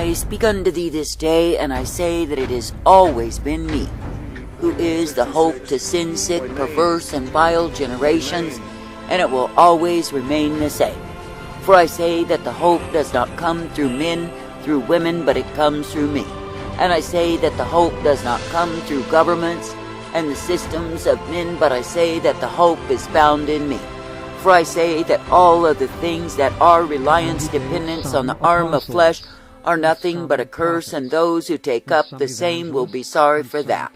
I speak unto thee this day, and I say that it has always been me, who is the hope to sin-sick, perverse, and vile generations, and it will always remain the same. For I say that the hope does not come through men, through women, but it comes through me. And I say that the hope does not come through governments and the systems of men, but I say that the hope is found in me. For I say that all of the things that are reliance, dependence on the arm of flesh, are nothing but a curse, and those who take up the same will be sorry for that.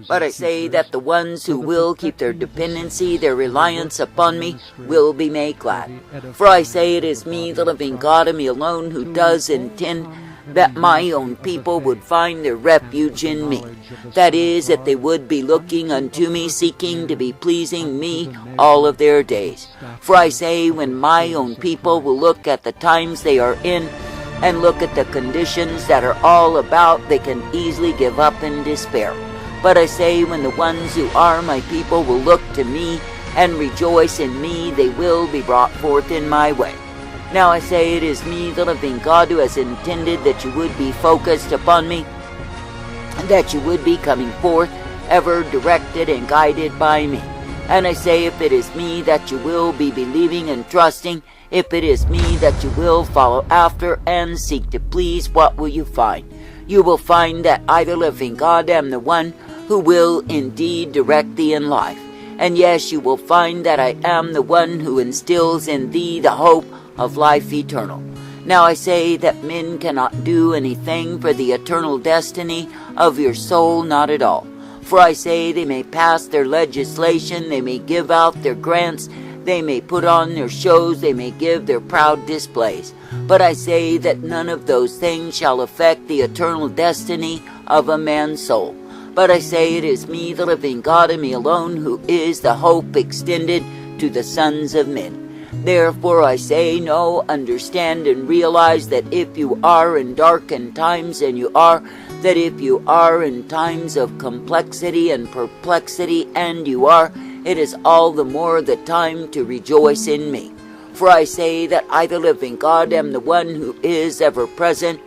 But I say that the ones who will keep their dependency, their reliance upon me, will be made glad. For I say it is me, the living God, and me alone, who does intend that my own people would find their refuge in me. That is, that they would be looking unto me, seeking to be pleasing me all of their days. For I say, when my own people will look at the times they are in, and look at the conditions that are all about, they can easily give up in despair. But I say, when the ones who are my people will look to me and rejoice in me, they will be brought forth in my way. Now I say, it is me, the living God, who has intended that you would be focused upon me, and that you would be coming forth, ever directed and guided by me. And I say, if it is me that you will be believing and trusting, if it is me that you will follow after and seek to please, what will you find? You will find that I, the living God, am the one who will indeed direct thee in life. And yes, you will find that I am the one who instills in thee the hope of life eternal. Now I say that men cannot do anything for the eternal destiny of your soul, not at all. For I say they may pass their legislation, they may give out their grants, they may put on their shows, they may give their proud displays. But I say that none of those things shall affect the eternal destiny of a man's soul. But I say it is me, the living God, and me alone, who is the hope extended to the sons of men. Therefore I say, know, understand, and realize that if you are in darkened times, and you are, that if you are in times of complexity and perplexity, and you are, it is all the more the time to rejoice in me. For I say that I, the living God, am the one who is ever present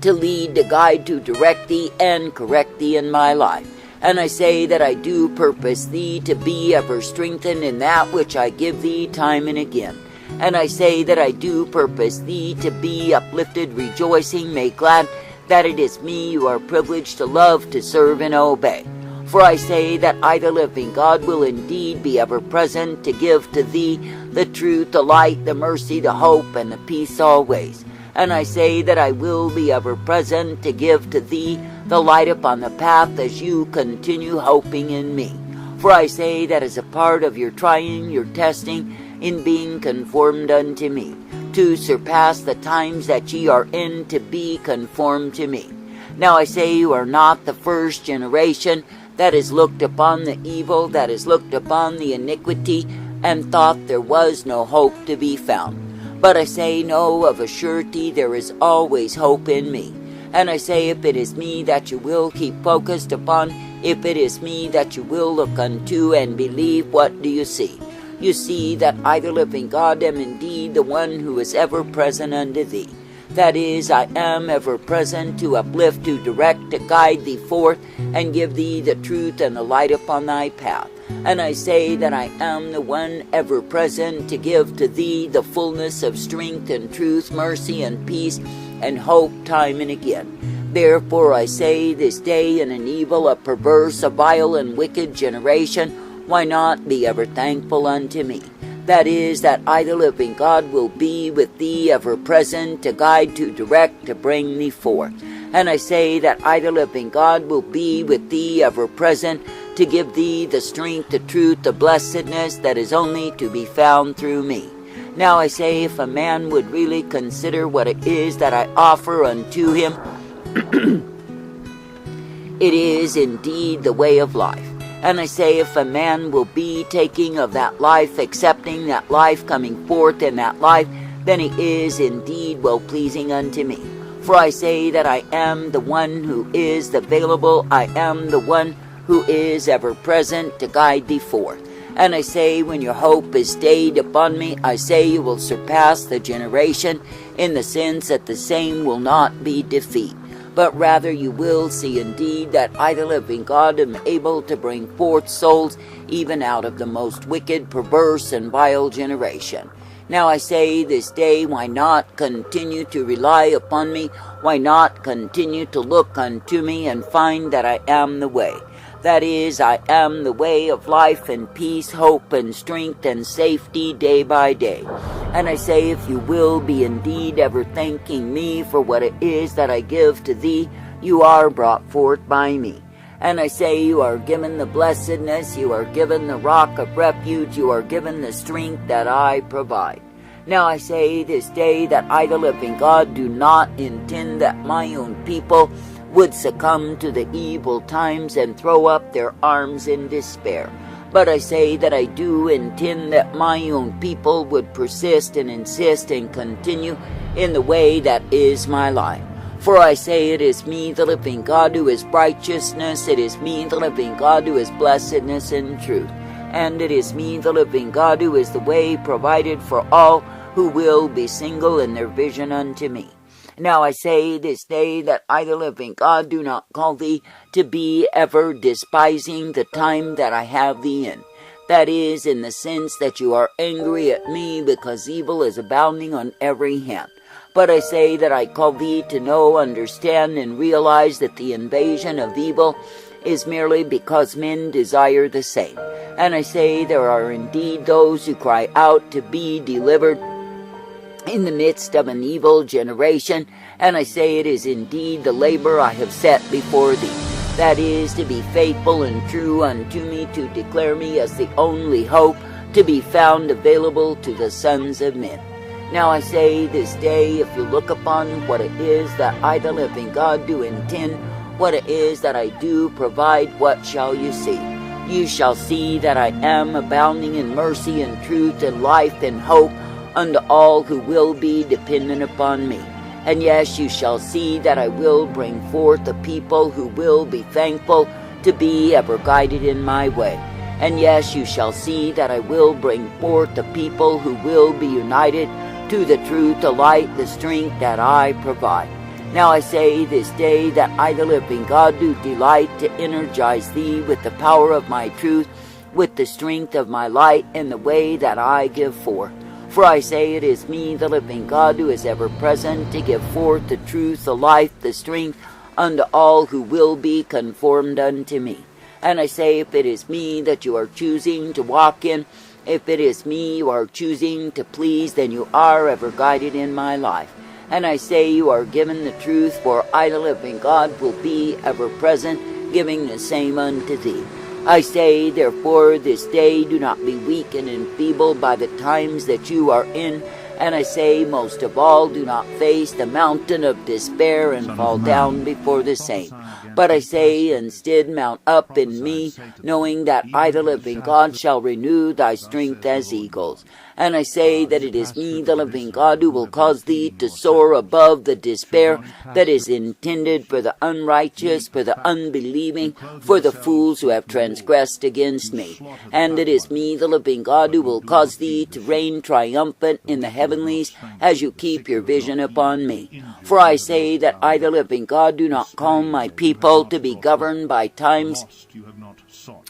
to lead, to guide, to direct thee, and correct thee in my life. And I say that I do purpose thee to be ever strengthened in that which I give thee time and again. And I say that I do purpose thee to be uplifted, rejoicing, made glad, that it is me you are privileged to love, to serve, and obey. For I say that I, the living God, will indeed be ever present to give to thee the truth, the light, the mercy, the hope, and the peace always. And I say that I will be ever present to give to thee the light upon the path as you continue hoping in me. For I say that as a part of your trying, your testing, in being conformed unto me, to surpass the times that ye are in, to be conformed to me. Now I say you are not the first generation that has looked upon the evil, that has looked upon the iniquity, and thought there was no hope to be found. But I say, no, of a surety there is always hope in me. And I say, if it is me that you will keep focused upon, if it is me that you will look unto and believe, what do you see? You see that I, the living God, am indeed the one who is ever present unto thee. That is, I am ever present to uplift, to direct, to guide thee forth, and give thee the truth and the light upon thy path. And I say that I am the one ever present to give to thee the fullness of strength and truth, mercy and peace, and hope time and again. Therefore I say this day, in an evil, a perverse, a vile, and wicked generation, why not be ever thankful unto me? That is, that I, the living God, will be with thee ever present, to guide, to direct, to bring thee forth. And I say that I, the living God, will be with thee ever present, to give thee the strength, the truth, the blessedness that is only to be found through me. Now I say, if a man would really consider what it is that I offer unto him, it is indeed the way of life. And I say, if a man will be taking of that life, accepting that life, coming forth in that life, then he is indeed well-pleasing unto me. For I say that I am the one who is available, I am the one who is ever present to guide thee forth. And I say, when your hope is stayed upon me, I say you will surpass the generation, in the sense that the same will not be defeat, but rather you will see indeed that I, the living God, am able to bring forth souls even out of the most wicked, perverse, and vile generation. Now I say this day, why not continue to rely upon me? Why not continue to look unto me and find that I am the way? That is, I am the way of life and peace, hope and strength and safety day by day. And I say, if you will be indeed ever thanking me for what it is that I give to thee, you are brought forth by me. And I say, you are given the blessedness, you are given the rock of refuge, you are given the strength that I provide. Now I say this day that I, the living God, do not intend that my own people would succumb to the evil times and throw up their arms in despair. But I say that I do intend that my own people would persist and insist and continue in the way that is my life. For I say, it is me, the living God, who is righteousness. It is me, the living God, who is blessedness and truth. And it is me, the living God, who is the way provided for all who will be single in their vision unto me. Now I say this day that I, the living God, do not call thee to be ever despising the time that I have thee in. That is, in the sense that you are angry at me because evil is abounding on every hand. But I say that I call thee to know, understand, and realize that the invasion of evil is merely because men desire the same. And I say there are indeed those who cry out to be delivered in the midst of an evil generation, and I say it is indeed the labor I have set before thee, that is, to be faithful and true unto me, to declare me as the only hope to be found available to the sons of men. Now I say this day, if you look upon what it is that I, the living God, do intend, what it is that I do provide, what shall you see? You shall see that I am abounding in mercy and truth and life and hope unto all who will be dependent upon me. And yes, you shall see that I will bring forth a people who will be thankful to be ever guided in my way. And yes, you shall see that I will bring forth a people who will be united to the truth, the light, the strength that I provide. Now I say this day that I, the living God, do delight to energize thee with the power of my truth, with the strength of my light, and the way that I give forth. For I say it is me, the living God, who is ever present to give forth the truth, the life, the strength unto all who will be conformed unto me. And I say, if it is me that you are choosing to walk in, if it is me you are choosing to please, then you are ever guided in my life. And I say you are given the truth, for I, the living God, will be ever present, giving the same unto thee. I say, therefore, this day do not be weak and enfeebled by the times that you are in. And I say, most of all, do not face the mountain of despair and fall down before the same. But I say, instead, mount up in me, knowing that I, the living God, shall renew thy strength as eagles. And I say that it is me, the living God, who will cause thee to soar above the despair that is intended for the unrighteous, for the unbelieving, for the fools who have transgressed against me. And it is me, the living God, who will cause thee to reign triumphant in the heavenlies as you keep your vision upon me. For I say that I, the living God, do not call my people to be governed by times,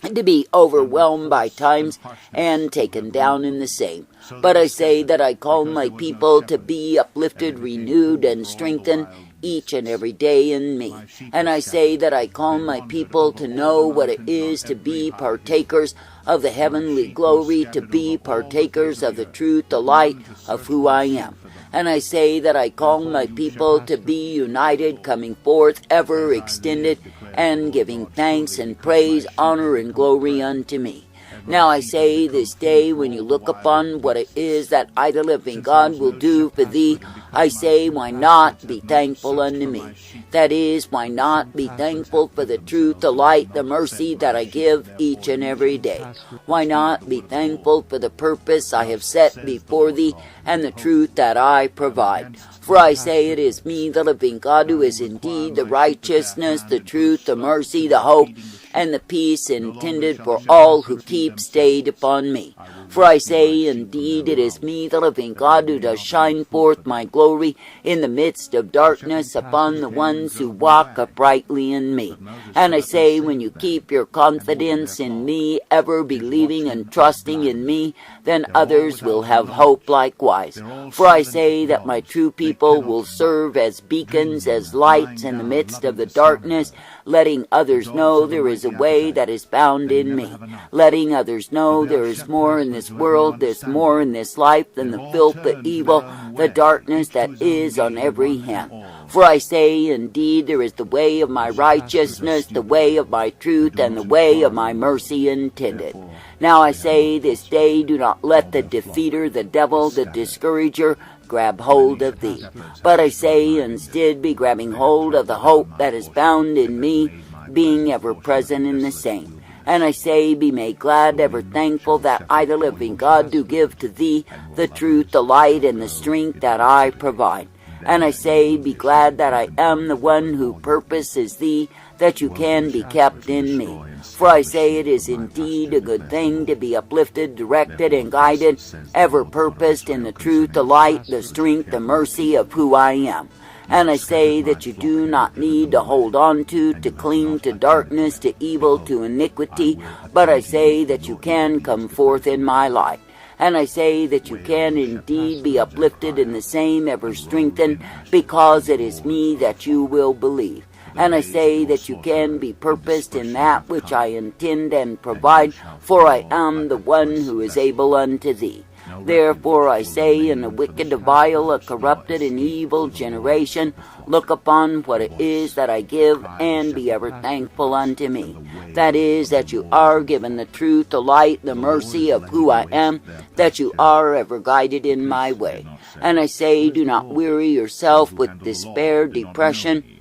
to be overwhelmed by times, and taken down in the same. But I say that I call my people to be uplifted, renewed, and strengthened each and every day in me. And I say that I call my people to know what it is to be partakers of the heavenly glory, to be partakers of the truth, the light of who I am. And I say that I call my people to be united, coming forth ever extended, and giving thanks and praise, honor, and glory unto me. Now I say this day, when you look upon what it is that I, the living God, will do for thee, I say, why not be thankful unto me? That is, why not be thankful for the truth, the light, the mercy that I give each and every day? Why not be thankful for the purpose I have set before thee, and the truth that I provide? For I say it is me, the living God, who is indeed the righteousness, the truth, the mercy, the hope, and the peace intended for all who keep stayed upon me. For I say, indeed, it is me, the living God, who does shine forth my glory in the midst of darkness upon the ones who walk uprightly in me. And I say, when you keep your confidence in me, ever believing and trusting in me, then others will have hope likewise. For I say that my true people will serve as beacons, as lights in the midst of the darkness, letting others know there is a way that is found in me, letting others know there is more in this world, there's more in this life than the filth, the evil, the darkness that is on every hand. For I say, indeed, there is the way of my righteousness, the way of my truth, and the way of my mercy intended. Now I say this day, do not let the defeater, the devil, the discourager, grab hold of thee. But I say, instead, be grabbing hold of the hope that is found in me, being ever present in the same. And I say, be made glad, ever thankful, that I, the living God, do give to thee the truth, the light, and the strength that I provide. And I say, be glad that I am the one who purposes thee, that you can be kept in me. For I say, it is indeed a good thing to be uplifted, directed, and guided, ever purposed in the truth, the light, the strength, the mercy of who I am. And I say that you do not need to hold on to cling to darkness, to evil, to iniquity, but I say that you can come forth in my light. And I say that you can indeed be uplifted in the same, ever strengthened, because it is me that you will believe. And I say that you can be purposed in that which I intend and provide, for I am the one who is able unto thee. Therefore I say, in a wicked, a vile, a corrupted, and evil generation, look upon what it is that I give, and be ever thankful unto me. That is, that you are given the truth, the light, the mercy of who I am, that you are ever guided in my way. And I say, do not weary yourself with despair, depression,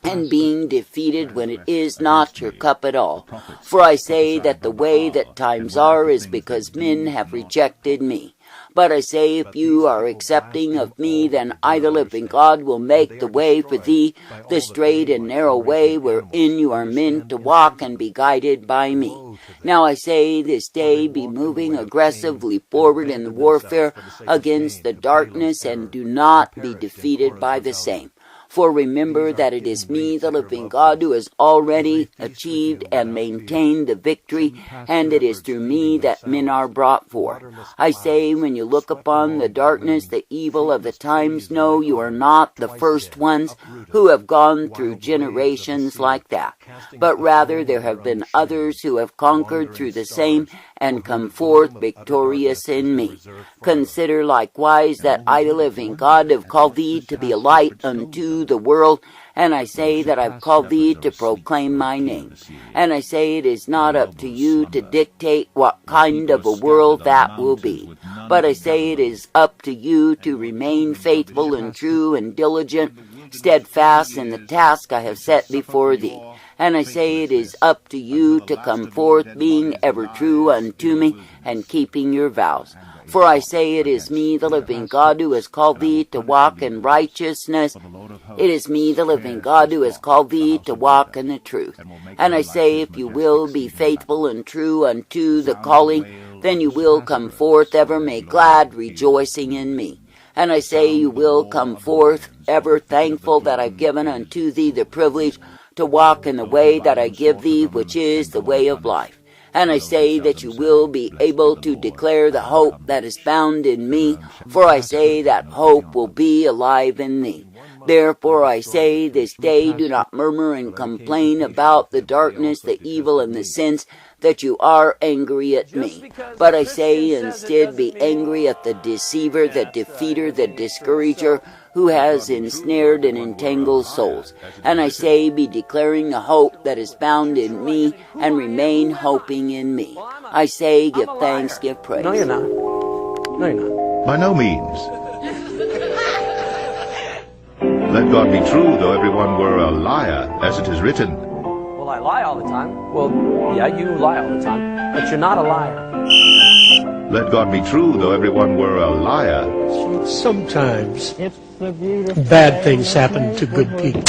and being defeated when it is not your cup at all. For I say that the way that times are is because men have rejected me. But I say, if you are accepting of me, then I, the living God, will make the way for thee, the straight and narrow way wherein you are meant to walk and be guided by me. Now I say, this day be moving aggressively forward in the warfare against the darkness, and do not be defeated by the same. For remember that it is me, the living God, who has already achieved and maintained the victory, and it is through me that men are brought forth. I say, when you look upon the darkness, the evil of the times, know you are not the first ones who have gone through generations like that, but rather there have been others who have conquered through the same and come forth victorious in me. Consider likewise that I, the living God, have called thee to be a light unto the world, and I say that I've called thee to proclaim my name. And I say it is not up to you to dictate what kind of a world that will be, but I say it is up to you to remain faithful and true and diligent, steadfast in the task I have set before thee. And I say it is up to you to come forth, being ever true unto me, and keeping your vows. For I say it is me, the living God, who has called thee to walk in righteousness. It is me, the living God, who has called thee to walk in the truth. And I say, if you will be faithful and true unto the calling, then you will come forth ever made glad, rejoicing in me. And I say you will come forth ever thankful that I've given unto thee the privilege to walk in the way that I give thee, which is the way of life. And I say that you will be able to declare the hope that is found in me, for I say that hope will be alive in thee. Therefore I say this day, do not murmur and complain about the darkness, the evil, and the sins, that you are angry at me. But I say instead, be angry at the deceiver, the defeater, the discourager, who has ensnared and entangled souls. And I say, be declaring the hope that is found in me, and remain hoping in me. I say, give thanks, give praise. No, you're not. No, you're not. By no means. Let God be true, though everyone were a liar, as it is written. Well, I lie all the time. Well, yeah, you lie all the time, but you're not a liar. Let God be true, though everyone were a liar. Sometimes bad things happen to good people.